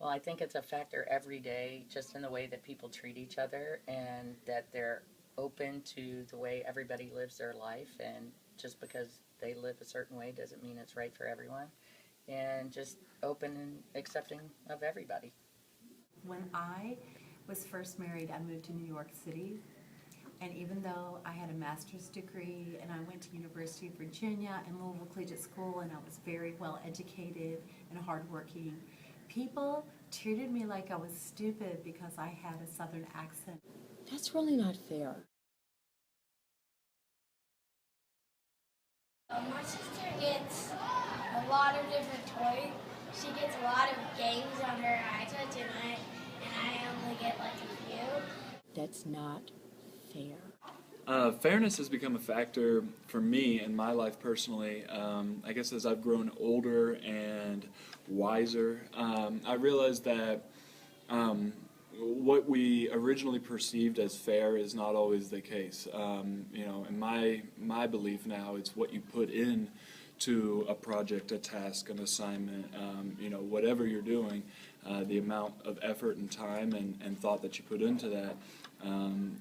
Well, I think it's a factor every day, just in the way that people treat each other and that they're open to the way everybody lives their life. And just because they live a certain way doesn't mean it's right for everyone. And just open and accepting of everybody. When I was first married, I moved to New York City. And even though I had a master's degree and I went to University of Virginia and Louisville Collegiate School and I was very well educated and hardworking, people treated me like I was stupid because I had a Southern accent. That's really not fair. My sister gets a lot of different toys. She gets a lot of games on her iTouch, and I only get like a few. That's not fair. Fairness has become a factor for me in my life personally. I guess as I've grown older and wiser, I realized that what we originally perceived as fair is not always the case. In my belief now, it's what you put in to a project, a task, an assignment, whatever you're doing, the amount of effort and time and thought that you put into that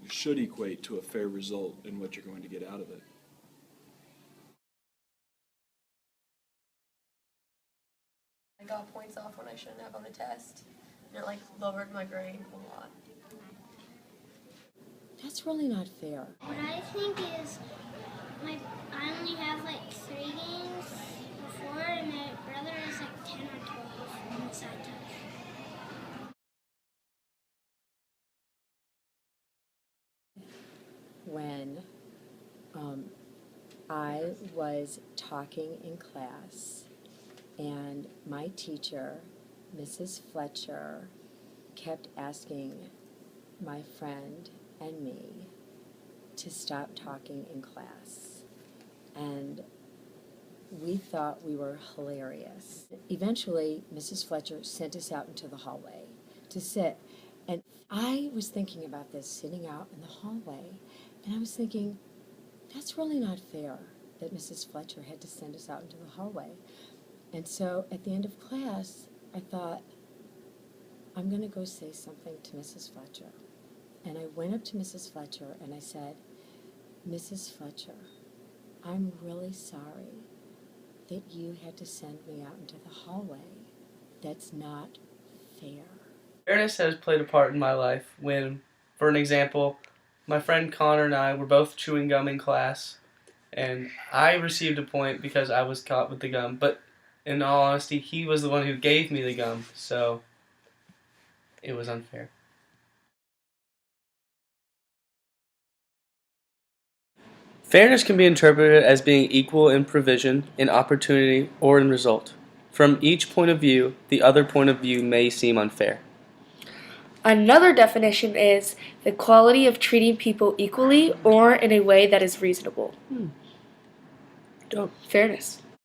should equate to a fair result in what you're going to get out of it. I got points off when I shouldn't have on the test, and it lowered my grade a lot. That's really not fair. What I think is, I only have 3 games before, and my brother has 10 or 12 on the side touch. When I was talking in class and my teacher, Mrs. Fletcher, kept asking my friend and me to stop talking in class. And we thought we were hilarious. Eventually, Mrs. Fletcher sent us out into the hallway to sit. And I was thinking about this, sitting out in the hallway, and I was thinking, that's really not fair that Mrs. Fletcher had to send us out into the hallway. And so at the end of class, I thought, I'm going to go say something to Mrs. Fletcher. And I went up to Mrs. Fletcher and I said, Mrs. Fletcher, I'm really sorry that you had to send me out into the hallway. That's not fair. Fairness has played a part in my life when, for an example, my friend Connor and I were both chewing gum in class, and I received a point because I was caught with the gum, but in all honesty, he was the one who gave me the gum, so it was unfair. Fairness can be interpreted as being equal in provision, in opportunity, or in result. From each point of view, the other point of view may seem unfair. Another definition is the quality of treating people equally or in a way that is reasonable. Dope. Fairness.